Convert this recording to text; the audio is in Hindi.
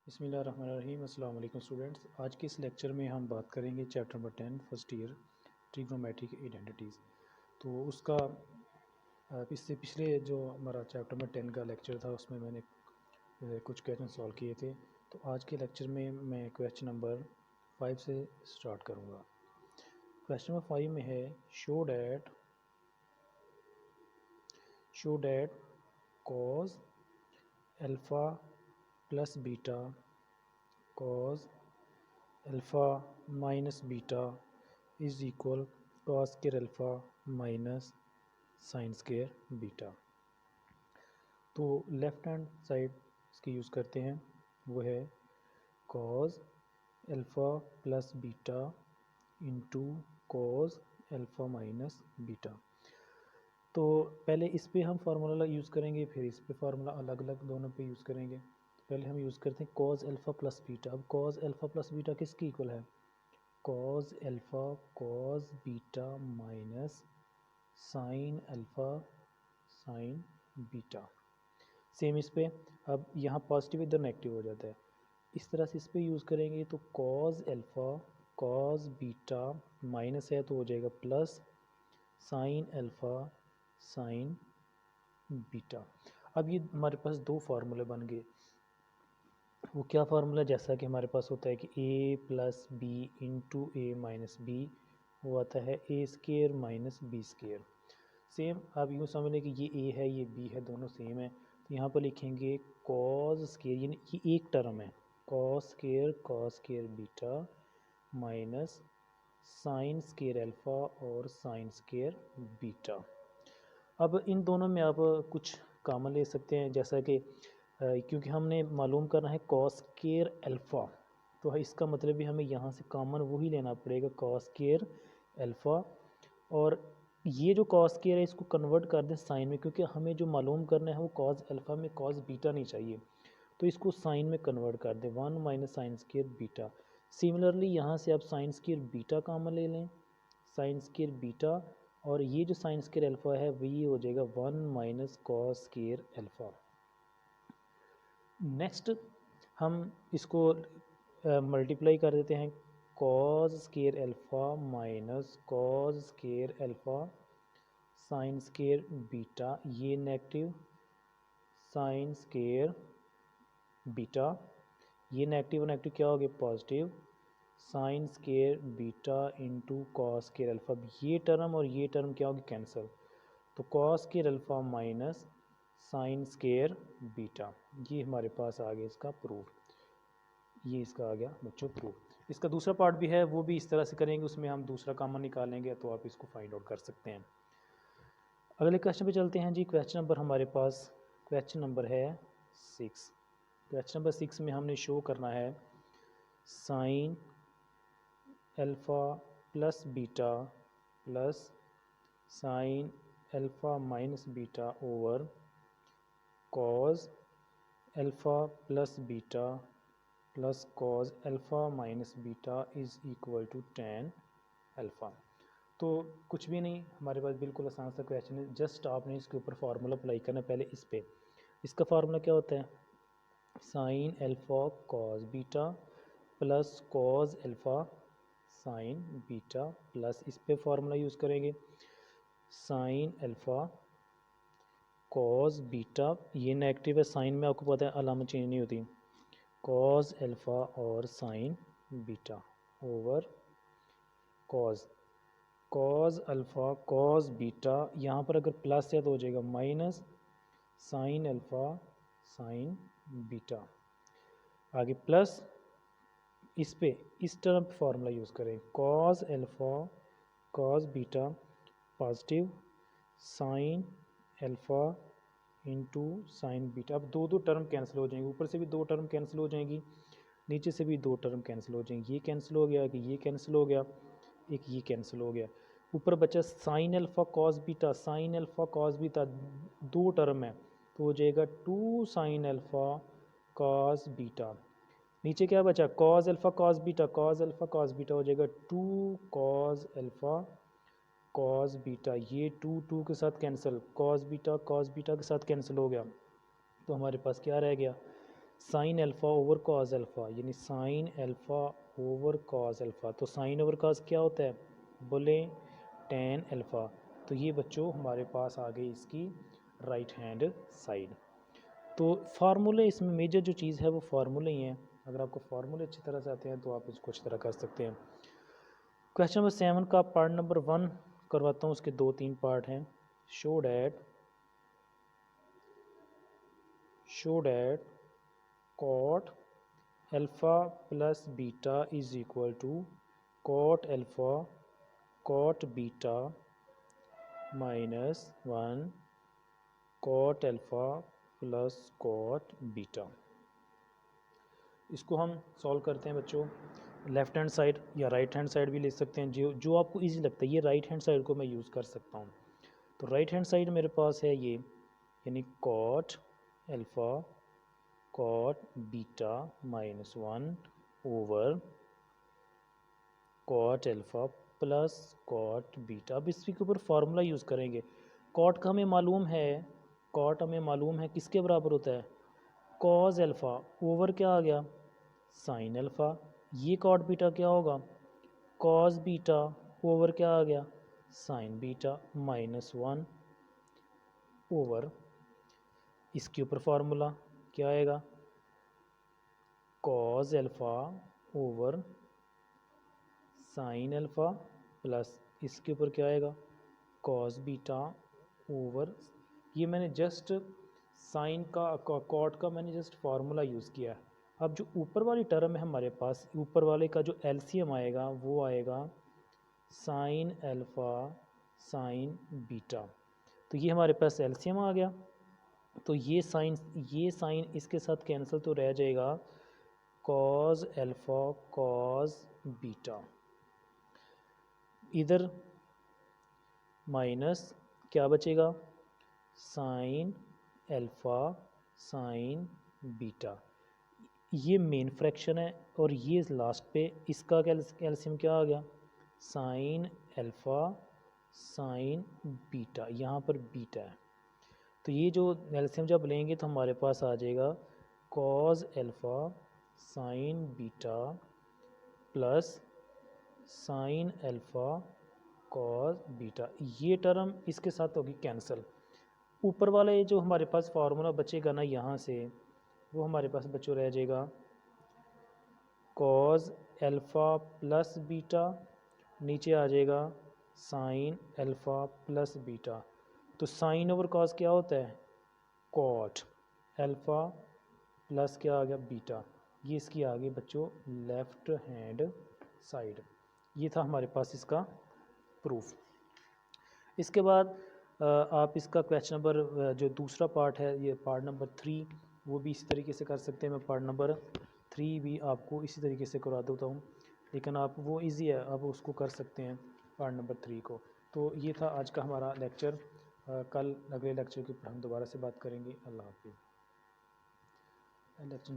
बिस्मिल्लाहिर्रहमानिर्रहीम। अस्सलाम वालेकुम स्टूडेंट्स। आज के इस लेक्चर में हम बात करेंगे chapter number 10 first year trigonometric identities. तो उसका इससे पिछले जो हमारा चैप्टर नंबर 10 का लेक्चर था उसमें मैंने कुछ क्वेश्चन सॉल्व किए थे। तो आज के लेक्चर में मैं क्वेश्चन नंबर 5 से स्टार्ट करूँगा। क्वेश्चन नंबर 5 में है show that cos alpha plus beta cos alpha minus beta is equal cos square alpha minus sine square beta. तो लेफ़्ट हैंड साइड इसकी यूज़ करते हैं, वो है cos alpha plus beta into cos alpha minus beta. तो पहले इस पे हम फार्मूला यूज़ करेंगे, फिर इस पे फार्मूला अलग अलग दोनों पे यूज़ करेंगे। तो पहले हम यूज़ करते हैं कॉस अल्फ़ा प्लस बीटा। अब कॉस अल्फ़ा प्लस बीटा किसकी इक्वल है? Cos alpha cos beta minus sine alpha sine beta. Same इस पे, अब यहाँ पॉजिटिव इधर नेगेटिव हो जाता है, इस तरह से इस पे यूज़ करेंगे। तो cos alpha cos beta minus है तो हो जाएगा plus sine alpha sine beta. अब ये हमारे पास दो फार्मूले बन गए। वो क्या फार्मूला? जैसा कि हमारे पास होता है कि a plus B into A minus B, वो आता है A square minus B square. Same आप यूँ समझ लें कि ये a है ये b है, दोनों सेम है। तो यहाँ पर लिखेंगे कॉस स्केयर, यानी ये एक टर्म है, cos square beta minus sine square alpha और साइन स्केयर बीटा। अब इन दोनों में आप कुछ कॉमन ले सकते हैं, जैसा कि क्योंकि हमने मालूम करना है कॉस स्क्वायर अल्फ़ा, तो इसका मतलब भी हमें यहाँ से कॉमन वही लेना पड़ेगा, कॉस स्क्वायर अल्फ़ा। और ये जो कॉस स्क्वायर है इसको कन्वर्ट कर दें साइन में, क्योंकि हमें जो मालूम करना है वो कॉस अल्फ़ा में कॉस बीटा नहीं चाहिए, तो इसको साइन में कन्वर्ट कर दें, 1 minus sine square beta. Similarly यहाँ से आप साइन स्क्वायर बीटा कॉमन ले लें, साइन स्क्वायर बीटा, और ये जो साइन स्क्वायर अल्फ़ा है वही हो जाएगा 1 minus cos square alpha. Next हम इसको मल्टीप्लाई कर देते हैं, cos square alpha minus cos square alpha sine square beta, ये नेगेटिव साइन स्क्वायर बीटा, ये नेगेटिव नेगेटिव क्या हो गया positive sine square beta into cos square alpha. ये टर्म और ये टर्म क्या होगी? कैंसिल। तो cos square alpha minus sine square beta, ये हमारे पास आ गया इसका प्रूफ। ये इसका आ गया बच्चों प्रूफ। इसका दूसरा पार्ट भी है, वो भी इस तरह से करेंगे, उसमें हम दूसरा कॉमन निकालेंगे, तो आप इसको फाइंड आउट कर सकते हैं। अगले क्वेश्चन पे चलते हैं जी। क्वेश्चन नंबर हमारे पास क्वेश्चन नंबर है 6। क्वेश्चन नंबर 6 में हमने शो करना है sine alpha plus beta plus sine alpha minus beta over cos alpha plus beta plus cos alpha minus beta is equal to tan alpha. तो कुछ भी नहीं, हमारे पास बिल्कुल आसान सा क्वेश्चन है, जस्ट आपने इसके ऊपर फार्मूला अप्लाई करना है। पहले इस पे, इसका फार्मूला क्या होता है? Sine alpha cos beta plus cos alpha sine beta, plus इस पे फार्मूला यूज़ करेंगे साइन अल्फ़ा कॉस बीटा, ये नेगेटिव है, साइन में आपको पता है अलामत चेंज नहीं होती, कॉस अल्फ़ा और sign beta over cos cos alpha cos beta, यहाँ पर अगर प्लस है तो हो जाएगा minus sine alpha sine beta, आगे प्लस इस पे इस टर्म पे फार्मूला यूज़ करें, cos alpha cos beta positive sine alpha into sine beta. अब दो दो टर्म कैंसिल हो जाएंगे, ऊपर से भी दो टर्म कैंसिल हो जाएंगी, नीचे से भी दो टर्म कैंसिल हो जाएंगी, ये कैंसिल हो गया कि ये कैंसिल हो गया, एक ये कैंसिल हो गया, ऊपर बचा sine alpha cos beta, sine alpha cos beta दो टर्म है, तो हो जाएगा 2 साइन अल्फ़ा कॉस बीटा। नीचे क्या बचा? Cos alpha cos beta, cos alpha cos beta हो जाएगा 2 कॉस अल्फ़ा कॉस बीटा, ये 2 2 के साथ कैंसिल, कॉस बीटा के साथ कैंसिल हो गया, तो हमारे पास क्या रह गया? Sine alpha over cos alpha, यानी sine alpha over cos alpha. तो साइन ओवर कॉज क्या होता है, बोले टेन अल्फ़ा। तो ये बच्चों हमारे पास आ गई इसकी राइट हैंड साइड। तो फार्मूले इसमें मेजर जो चीज़ है वो फार्मूले ही हैं। अगर आपको फार्मूले अच्छी तरह से आते हैं तो आप इसको अच्छी तरह कर सकते हैं। क्वेश्चन नंबर 7 का पार्ट नंबर 1 करवाता हूँ, उसके 2-3 पार्ट हैं। Show that cot alpha plus beta is equal to cot alpha cot beta minus 1 cot alpha plus cot beta. इसको हम सॉल्व करते हैं बच्चों। लेफ़्ट हैंड साइड या राइट हैंड साइड भी ले सकते हैं, जो जो आपको इजी लगता है। ये राइट हैंड साइड को मैं यूज़ कर सकता हूँ। तो राइट हैंड साइड मेरे पास है ये, यानी cot alpha cot beta minus 1 over cot alpha plus cot beta. अब इसके ऊपर फार्मूला यूज़ करेंगे। कॉट का हमें मालूम है, कॉट हमें मालूम है किसके बराबर होता है, कॉज अल्फ़ा ओवर क्या आ गया, साइन अल्फ़ा। ये कॉट बीटा क्या होगा, कॉस बीटा ओवर क्या आ गया, साइन बीटा माइनस 1 ओवर इसके ऊपर फार्मूला क्या आएगा, cos alpha over sign alpha plus इसके ऊपर क्या आएगा, कॉस बीटा ओवर। ये मैंने जस्ट साइन का कॉट का मैंने जस्ट फार्मूला यूज़ किया है। अब जो ऊपर वाली टर्म है हमारे पास, ऊपर वाले का जो एलसीएम आएगा वो आएगा साइन अल्फ़ा साइन बीटा। तो ये हमारे पास एलसीएम आ गया। तो ये साइन इसके साथ कैंसिल, तो रह जाएगा कॉज अल्फ़ा कॉज बीटा, इधर माइनस क्या बचेगा, साइन अल्फ़ा साइन बीटा। ये मेन फ्रैक्शन है और ये लास्ट पे इसका एलसीएम क्या आ गया, साइन अल्फ़ा साइन बीटा, यहाँ पर बीटा है। तो ये जो एलसीएम जब लेंगे तो हमारे पास आ जाएगा cos alpha sine beta plus sine alpha cos beta. ये टर्म इसके साथ होगी कैंसिल। ऊपर वाले जो हमारे पास फार्मूला बचेगा ना यहाँ से, वो हमारे पास बच्चों रह जाएगा कॉज अल्फ़ा प्लस बीटा, नीचे आ जाएगा साइन अल्फ़ा प्लस बीटा। तो साइन ओवर कॉज क्या होता है, कॉट अल्फ़ा प्लस क्या आ गया बीटा। ये इसकी आ गई बच्चों लेफ़्ट हैंड साइड। ये था हमारे पास इसका प्रूफ। इसके बाद आप इसका क्वेश्चन नंबर जो दूसरा पार्ट है, ये पार्ट नंबर 3, वो भी इसी तरीके से कर सकते हैं। मैं पार्ट नंबर 3 भी आपको इसी तरीके से करवा देता हूँ, लेकिन आप वो इजी है, आप उसको कर सकते हैं पार्ट नंबर 3 को। तो ये था आज का हमारा लेक्चर। कल अगले लेक्चर के ऊपर हम दोबारा से बात करेंगे। अल्लाह हाफिज़। लेक्चर